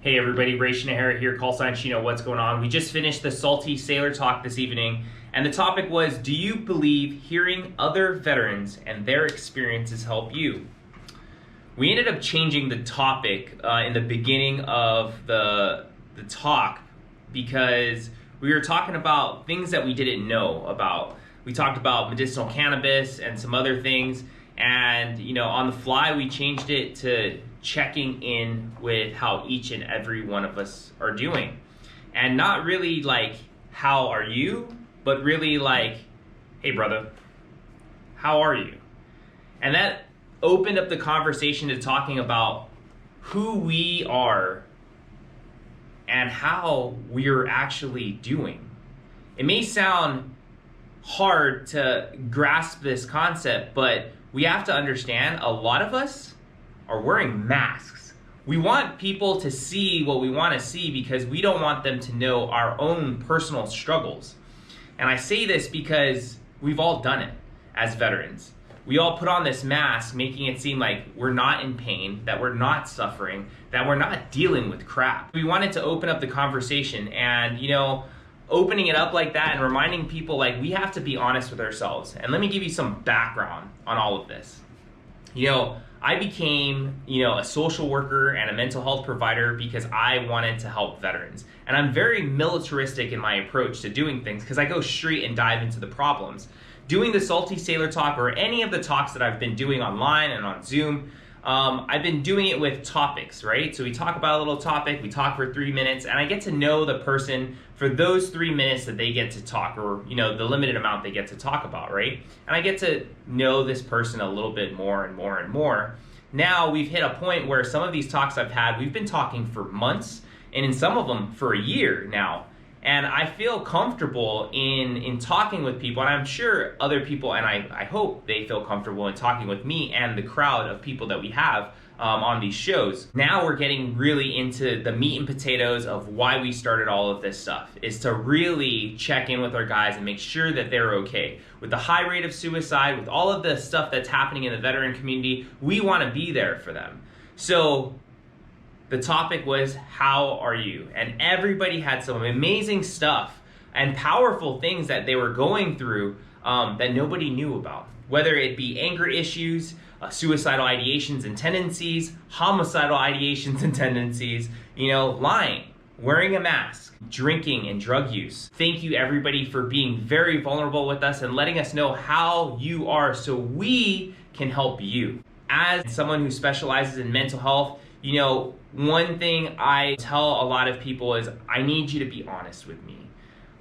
Hey everybody, Ray Shinahara here, call sign Shino, what's going on? We just finished the Salty Sailor Talk this evening, and the topic was, do you believe hearing other veterans and their experiences help you? We ended up changing the topic in the beginning of the talk because we were talking about things that we didn't know about. We talked about medicinal cannabis and some other things, and on the fly we changed it to checking in with how each and every one of us are doing. And not really like, how are you? But really like, hey brother, how are you? And that opened up the conversation to talking about who we are and how we're actually doing. It may sound hard to grasp this concept, but we have to understand a lot of us are wearing masks. We want people to see what we want to see because we don't want them to know our own personal struggles. And I say this because we've all done it as veterans. We all put on this mask, making it seem like we're not in pain, that we're not suffering, that we're not dealing with crap. We wanted to open up the conversation and, opening it up like that and reminding people like we have to be honest with ourselves. And let me give you some background on all of this. I became, a social worker and a mental health provider because I wanted to help veterans. And I'm very militaristic in my approach to doing things because I go straight and dive into the problems. Doing the Salty Sailor Talk or any of the talks that I've been doing online and on Zoom, I've been doing it with topics, right? So we talk about a little topic, we talk for 3 minutes, and I get to know the person for those 3 minutes that they get to talk, or the limited amount they get to talk about, right? And I get to know this person a little bit more and more and more. Now we've hit a point where some of these talks I've had, we've been talking for months, and in some of them for a year now. And I feel comfortable in talking with people, and I'm sure other people, and I hope they feel comfortable in talking with me and the crowd of people that we have on these shows. Now we're getting really into the meat and potatoes of why we started all of this stuff, is to really check in with our guys and make sure that they're okay. With the high rate of suicide, with all of the stuff that's happening in the veteran community, we want to be there for them. So the topic was, how are you? And everybody had some amazing stuff and powerful things that they were going through that nobody knew about. Whether it be anger issues, suicidal ideations and tendencies, homicidal ideations and tendencies, lying, wearing a mask, drinking and drug use. Thank you everybody for being very vulnerable with us and letting us know how you are so we can help you. As someone who specializes in mental health, one thing I tell a lot of people is I need you to be honest with me.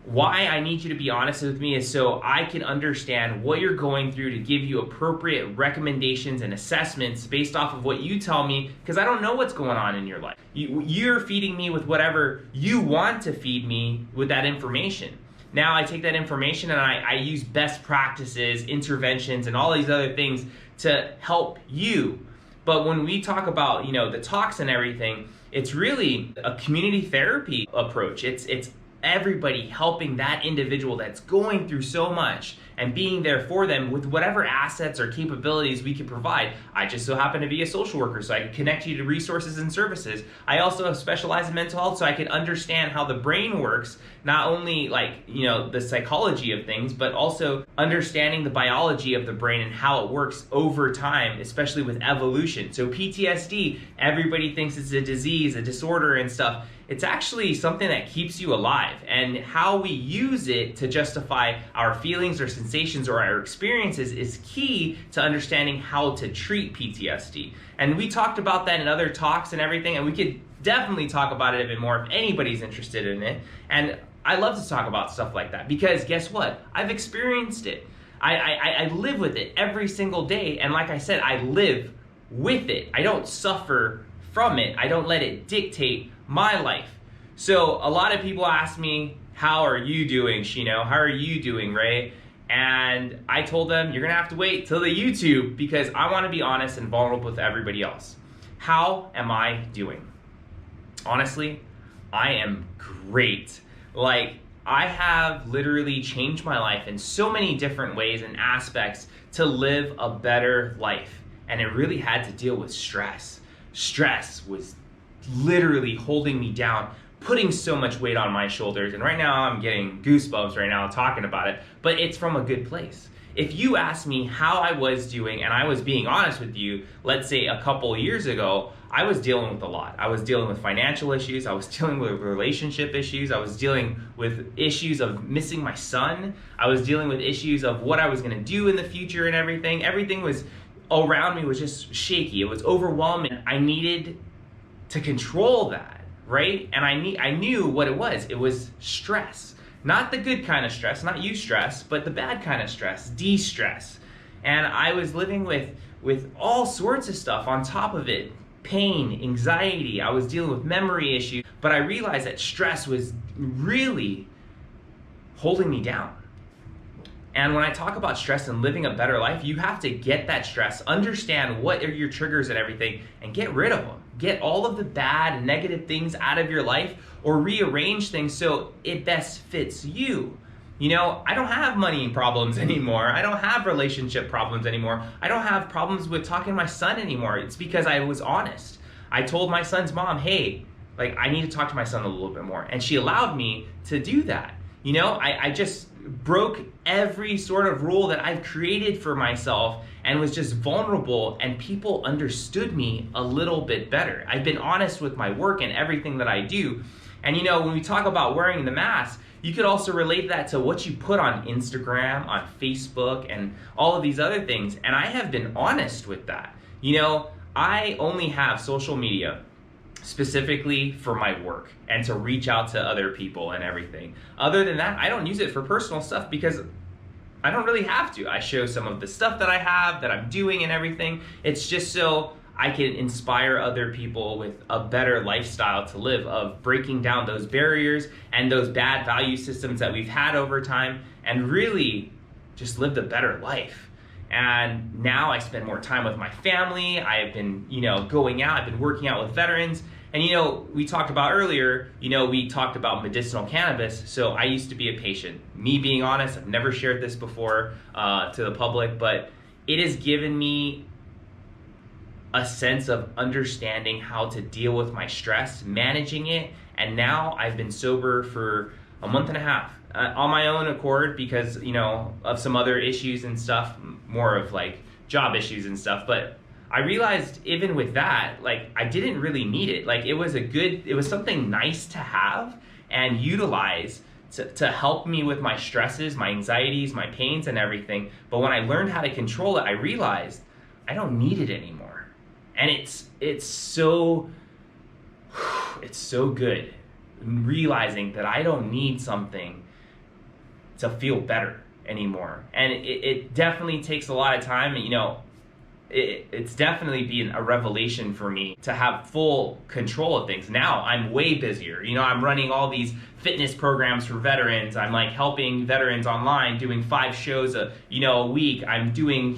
Why I need you to be honest with me is so I can understand what you're going through to give you appropriate recommendations and assessments based off of what you tell me, because I don't know what's going on in your life. You're feeding me with whatever you want to feed me with that information. Now I take that information and I use best practices, interventions, and all these other things to help you. But when we talk about, the talks and everything, it's really a community therapy approach. It's everybody helping that individual that's going through so much and being there for them with whatever assets or capabilities we can provide. I just so happen to be a social worker, so I can connect you to resources and services. I also specialize in mental health, so I can understand how the brain works, not only the psychology of things, but also understanding the biology of the brain and how it works over time, especially with evolution. So PTSD, everybody thinks it's a disease, a disorder and stuff. It's actually something that keeps you alive, and how we use it to justify our feelings or sensations or our experiences is key to understanding how to treat PTSD. And we talked about that in other talks and everything, and we could definitely talk about it a bit more if anybody's interested in it. And I love to talk about stuff like that because guess what? I've experienced it. I live with it every single day, and like I said, I live with it. I don't suffer from it. I don't let it dictate my life. So a lot of people ask me, how are you doing, Shino? How are you doing, Ray? And I told them, you're gonna have to wait till the YouTube because I wanna be honest and vulnerable with everybody else. How am I doing? Honestly, I am great. I have literally changed my life in so many different ways and aspects to live a better life. And it really had to deal with stress. Stress was literally holding me down, putting so much weight on my shoulders. And right now I'm getting goosebumps right now talking about it, but it's from a good place. If you asked me how I was doing, and I was being honest with you, let's say a couple years ago, I was dealing with a lot. I was dealing with financial issues. I was dealing with relationship issues. I was dealing with issues of missing my son. I was dealing with issues of what I was going to do in the future and everything. Everything was around me was just shaky. It was overwhelming. I needed to control that, right? And I knew what it was. It was stress. Not the good kind of stress, not eustress, but the bad kind of stress, de-stress. And I was living with all sorts of stuff on top of it. Pain, anxiety, I was dealing with memory issues, but I realized that stress was really holding me down. And when I talk about stress and living a better life, you have to get that stress, understand what are your triggers and everything, and get rid of them. Get all of the bad and negative things out of your life, or rearrange things so it best fits you. You know, I don't have money problems anymore. I don't have relationship problems anymore. I don't have problems with talking to my son anymore. It's because I was honest. I told my son's mom, hey, like, I need to talk to my son a little bit more. And she allowed me to do that. You know, I just broke every sort of rule that I've created for myself and was just vulnerable, and people understood me a little bit better. I've been honest with my work and everything that I do. And you know, when we talk about wearing the mask, you could also relate that to what you put on Instagram, on Facebook, and all of these other things. And I have been honest with that. You know, I only have social media specifically for my work and to reach out to other people and everything. Other than that, I don't use it for personal stuff because I don't really have to. I show some of the stuff that I have, that I'm doing and everything. It's just so I can inspire other people with a better lifestyle to live, of breaking down those barriers and those bad value systems that we've had over time, and really just live a better life. And now I spend more time with my family. I've been, going out, I've been working out with veterans. And we talked about earlier, we talked about medicinal cannabis. So I used to be a patient. Me being honest, I've never shared this before to the public, but it has given me a sense of understanding how to deal with my stress, managing it. And now I've been sober for a month and a half on my own accord because, of some other issues and stuff, more of like job issues and stuff. But I realized even with that, like, I didn't really need it. Like, it was something nice to have and utilize to help me with my stresses, my anxieties, my pains and everything. But when I learned how to control it, I realized I don't need it anymore. And it's so good realizing that I don't need something to feel better anymore. And it definitely takes a lot of time. It's definitely been a revelation for me to have full control of things. Now I'm way busier. I'm running all these fitness programs for veterans. I'm like helping veterans online, doing 5 shows a week. I'm doing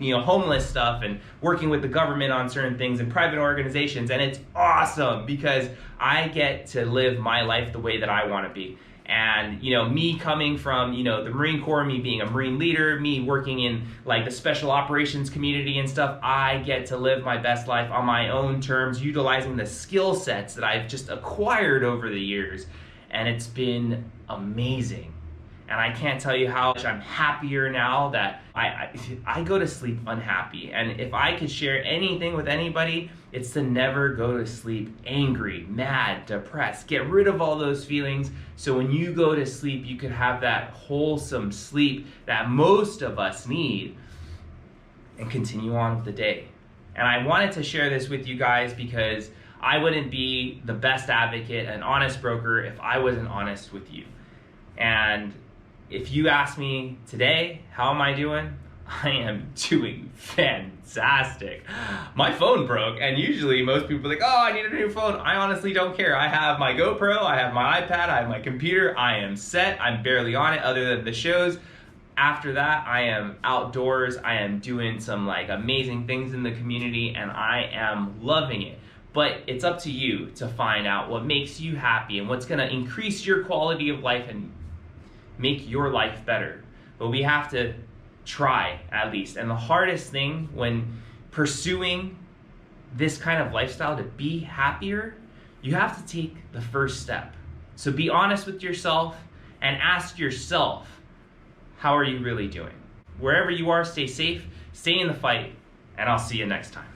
homeless stuff and working with the government on certain things and private organizations. And it's awesome because I get to live my life the way that I want to be. And, me coming from, the Marine Corps, me being a Marine leader, me working in like the special operations community and stuff, I get to live my best life on my own terms, utilizing the skill sets that I've just acquired over the years. And it's been amazing. And I can't tell you how much I'm happier now that I go to sleep unhappy. And if I could share anything with anybody, it's to never go to sleep angry, mad, depressed. Get rid of all those feelings so when you go to sleep, you can have that wholesome sleep that most of us need and continue on with the day. And I wanted to share this with you guys because I wouldn't be the best advocate, an honest broker, if I wasn't honest with you. And if you ask me today, how am I doing? I am doing fantastic. My phone broke, and usually most people are like, oh, I need a new phone. I honestly don't care. I have my GoPro, I have my iPad, I have my computer. I am set. I'm barely on it other than the shows. After that, I am outdoors. I am doing some like amazing things in the community, and I am loving it. But it's up to you to find out what makes you happy and what's gonna increase your quality of life and make your life better. But we have to try, at least. And the hardest thing when pursuing this kind of lifestyle, to be happier, you have to take the first step. So be honest with yourself and ask yourself, how are you really doing? Wherever you are, stay safe, stay in the fight, and I'll see you next time.